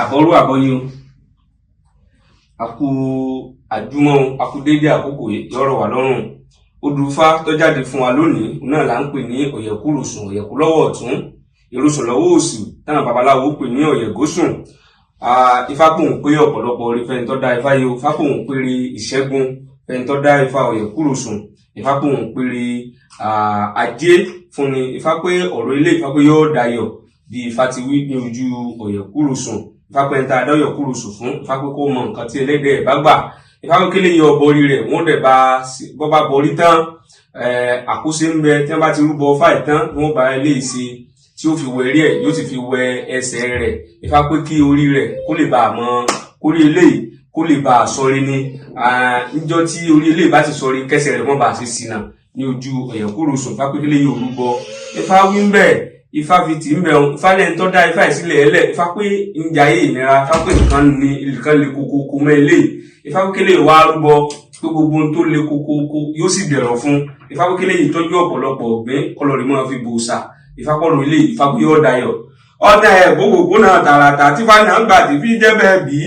Àbọ̀rú àbọ̀yé o, àkú àjúmọ́ àkú déédé àkókò yọ̀rọ̀ wà lọ́rùn. Odùfá tó jáde fún wa lónìí náà là ń pè ní ọ̀yẹ̀kúròsùn, ọ̀yẹ̀kú lọ́wọ́ ọ̀tún, ìrosùn lọ́wọ́ òsì, táwọn babaláwo pè ní ọ̀yẹ̀gósùn. Ifá pòun pé ọ̀pọ̀lọpọ̀ orí fẹ́ni tó dá ifá yìí, Ifá pòun péré ìṣẹ́gun fẹ́ni tó dá ifá ọ̀yẹ̀kúròsùn, Ifá pòun péré ajé fún ni, Ifá pé ọ̀rọ̀ ilé Ifá pé yóò dayọ̀ bí Ifá ti wí ní ojú ọ̀yẹ̀kúròsùn. Ifá pé ń ta adáyọ̀ kúròsùn fún, Ifá pé kó mọ nǹkan tí ẹlẹ́dẹ̀ bá gbà. Ifá pé kílé yọ borí rẹ̀, wọ́n dẹ̀ bọ́ bá borí tán, àkóso ń bẹ tí wọ́n bá ti rúbọ fáì tán, wọ́n bá ilé ìṣe tí ó fi wẹ̀rí ẹ̀, yóò ti fi wẹ ẹsẹ̀ rẹ̀. Ifá pé kí orí rẹ̀ kó lè bá mọ kórí eléyìí kó lè bá sọrí ní níjọ́ tí orí eléyìí bá ti sọrí kẹsẹ̀ rẹ̀ wọ́n bá ṣe ṣìnà ní ojú ọ̀yẹ̀kúròsùn. Ifá pé kílé yóò rúbọ. Ifá wí ń bẹ̀, Ifá fi tì ń bẹ̀, Ifá lẹ́ni tó dá Ifá ìsílẹ̀ ẹlẹ̀, Ifá pé ń jayé ìnira, Ifá pé nǹkan lè kókó mọ́ eléyìí. Ifá pé kílé wá rúbọ pé gbogbo ohun tó lè kókó yóò sì dẹ̀rọ̀ fún. Ifá pé kílé yìí tọ́jú ọ̀pọ̀lọpọ̀ ọ̀gbìn kọlọ̀rì máa fi bòòsà. Ifá pọ̀rọ̀ ilé Ifá pé yóò dayọ̀. Ọ̀tá ẹ̀ gbogbo náà tààràtà tí Ifá náà gbà tí fi jẹ́ bẹ́ẹ̀ bí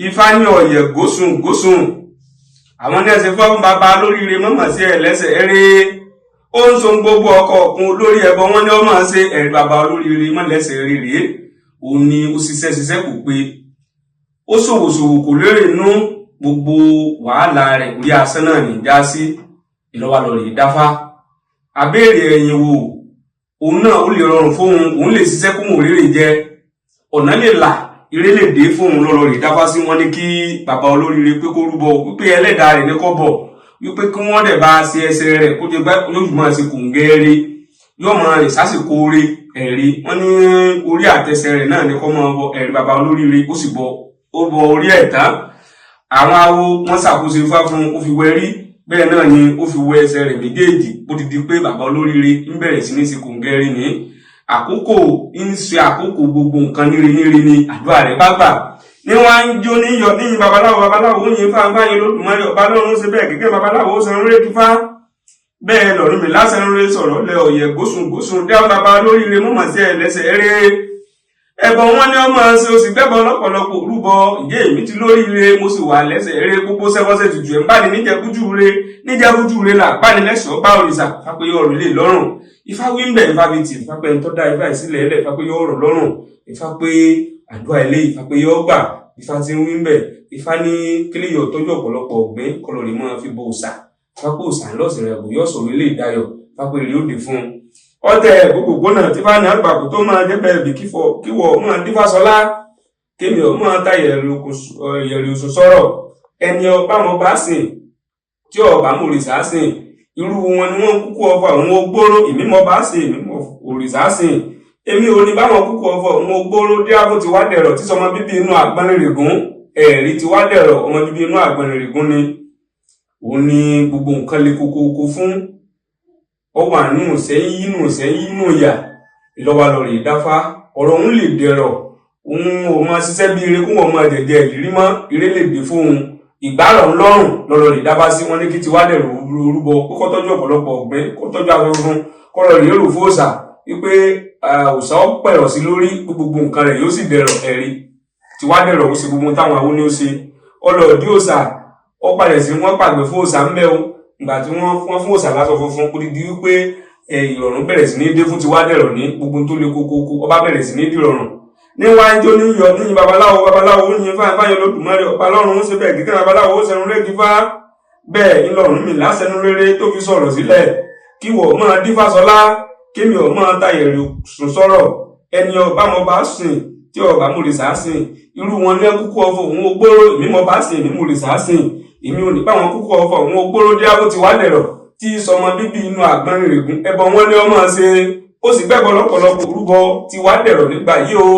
Ifá ní ọ̀yẹ̀gósùn. Àwọn ní ẹsẹ̀ fún bàbá lóríire mọ́mọ́ sí ẹ̀ lẹ́sẹ̀ eré. Ó ń so gbogbo ọkọ̀ ọ̀kun lórí ẹbọ wọn ni ó máa ṣe ẹ̀rí bàbá olóríire mọ́ lẹ́sẹ̀ rere. Òun ni ó ṣiṣẹ́ kò pé. Ó ṣòwòṣòwò kò lérè nú, gbogbo wàhálà rẹ̀ orí asán náà ní já sí ìlọ́wà lọ́rẹ̀ dáfá. Abéèrè ẹ̀yìn wò, òun náà ó lè rọrùn fóun, òun lè ṣiṣẹ́ kún òrèrè jẹ, ọ̀nà lè là, ire lè dé fóun lọ́rọ̀ rẹ̀ dáfá sí wọn ní kí bàbá olóríire pé kó rúbọ, wípé ẹlẹ́dàá rẹ̀ ní kọ́ bọ̀, wípé kí wọ́n dẹ̀ bá ṣe ẹsẹ̀ rẹ̀ kó jẹ gbá yóò máa ṣe kòǹgẹ́rẹ́, yóò máa rìn sásìkò oore ẹ̀rí. Wọ́n ní orí àtẹsẹ̀ rẹ̀ náà ní kọ́ máa bọ ẹ̀rí bàbá olóríire, ó sì bọ orí ẹ̀ tán. Àwọn awo wọ́n ṣàkóso Ifá fún ó fi wẹrí, bẹ́ẹ̀ náà ni ó fi wẹ ẹsẹ̀ rẹ̀ méjèèjì, ó ti di pé bàbá olóríire ń bẹ̀rẹ̀ sí ní ṣe kòǹgẹ́rẹ́ ní àkókò ń ṣe àkókò gbogbo nǹkan níre ni àdúrà rẹ̀ bá gbà. Ní wọ́n ń jó níyọ̀ níyìn babaláwo ń yin fáńfá yẹn lódùmarè ọba lọ́run ṣe bẹ́ẹ̀ gẹ́gẹ́ babaláwo ó san rere kífá. Bẹ́ẹ̀ lọ́run mi lásán rere sọ̀rọ̀ lẹ ọ̀yẹ̀gósùn dé àwọn bàbá olóríire mọ̀mọ́ sí ẹ̀ lẹ́sẹ̀ eré. Ẹ̀bọ̀n wọn ni ọmọ ṣe ó sì gbẹ́bọ̀ lọ́pọ̀lọpọ̀ rúbọ, ǹjẹ́ èmi ti lóríire mo sì wà lẹ́sẹ̀ eré, gbogbo sẹ́wọ́sẹ̀ tutù ẹ̀ ń bá ní níjẹ̀bújú re là bá ní lẹ́sọ̀ bá òrìṣà fápé yóò rí lè lọ́rùn. Ifá wí ń bẹ̀ Ifá fi tì, Ifá pé ń tọ́ dá Ifá ìsílẹ̀ ẹlẹ̀ Ifá pé yóò rọ̀ lọ́rùn, Ifá pé àdúrà ilé Ifá pé yóò gbà. Ifá ti ń wí ń bẹ̀, Ifá ní kílé yóò tọ́jú ọ̀pọ̀lọpọ̀ ọ̀gbìn kọlọ̀rì máa fi bo òòṣà, Ifá pé òòṣà lọ́sìn rẹ̀ bò yóò sọ̀rọ̀ ilé ìdáyọ̀, Ifá pé rí ó dé fún un. Ọ̀tẹ̀ gbogbo náà tí Ifá ní àgbàkù tó máa jẹ́ bẹ́ẹ̀ bí kíwọ̀ máa dífá sọlá, kémi ọ̀ máa ta yẹ̀rì òsùn sọ̀rọ̀. Ẹni ọba wọn bá sìn tí ọba mú òrìṣà sìn, irú wọn ni wọ́n kúkú ọfà òun ogbóró, èmi mọ bá sìn èmi mọ òrìṣà sìn, èmi ò ní báwọn kúkú ọfà òun ogbóró. Díàbò ti wá dẹ̀rọ̀ tí sọmọ bíbí inú àgbọnrìnrìngún, ẹ̀rí ti wá dẹ̀rọ̀ ọmọ bíbí inú àgbọnrìnrìngún ni. Òun ni gbogbo nǹkan le kókó fún. Ó wà nínú sẹ́yìn inú ìyà ìlọ́wà lọ́rẹ̀ ìdáfá. Ọ̀rọ̀ òun lè dẹ̀rọ̀, òun ò máa ṣiṣẹ́ bí ire kún wọn máa jẹ̀jẹ̀ ìrírí mọ́, ire lè dé fóun. Ìgbárọ̀ ńlọ́rùn lọ́rọ̀ lè dábá sí wọn ní kí ti wá dẹ̀rọ̀ orúbọ, kó tọ́jú ọ̀pọ̀lọpọ̀ ọ̀gbìn, kó tọ́jú afẹ́fún, kọ́rọ̀ rèé rò fóòsà, wípé òòṣà ó pẹ̀rọ̀ sí lórí gbogbo nǹkan rẹ̀ yóò sì dẹ̀rọ̀ ẹ̀rí. Ti wá dẹ̀rọ̀ ó sì gbogbo táwọn àwọn ní ó ṣe. Ọlọ́ọ̀dí òòṣà ó padà sí wọ́n pàgbẹ́ fóòṣà ń bẹ́ o. Ìgbà tí wọ́n fún òòṣà lásọ funfun kó di wípé ìrọ̀rùn bẹ̀rẹ̀ sí ní dé fún ti wá dẹ̀rọ̀ ní gbogbo tó lé kókó ọba bẹ̀rẹ̀ sí ní dìrọ̀rùn. Ní wá ń jó níyọ̀ níyìn babaláwo ń yin fáńfá yẹn lódùmarè ọba lọ́run ń ṣe bẹ́ẹ̀ gẹ́gẹ́ babaláwo ó sẹnu rẹ̀ dífá. Bẹ́ẹ̀ ńlọrùn mi lásẹnu rere tó fi sọ̀rọ̀ sílẹ̀, kí wọ́n máa dífá sọlá, kémi ọ̀ máa ta yẹ̀rì òsùn sọ̀rọ̀. Ẹni ọba mọ bá sìn tí ọba mú lè sá sìn, irú wọn ní kúkú ọfọ òun ogbóró, èmi mọ bá sìn èmi mú lè sá sìn, èmi ò ní báwọn kúkú ọfọ òun ogbóró. Díàbò ti wá dẹ̀rọ̀ tí sọmọ bíbí inú àgbọnrìnrìngún, ẹbọn wọn ni ọmọ ṣe, ó sì gbẹ́bọ̀ lọ́pọ̀lọpọ̀ rúbọ. Ti wá dẹ̀rọ̀ nígbà yìí o,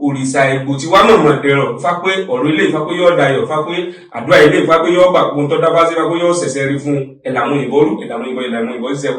òrìṣà ìgbò ti wá mọ̀mọ̀ dẹ̀rọ̀. Ifá pé ọ̀rọ̀ ilé Ifá pé yóò dayọ̀, Ifá pé àdúrà ilé Ifá pé yóò gbà kó ń tọ́ dábá sí Ifá pé yóò ṣẹ̀ṣẹ̀ rí fún ẹ̀làmú ìbọrú ẹ̀làmú ìbọn ṣiṣẹ́.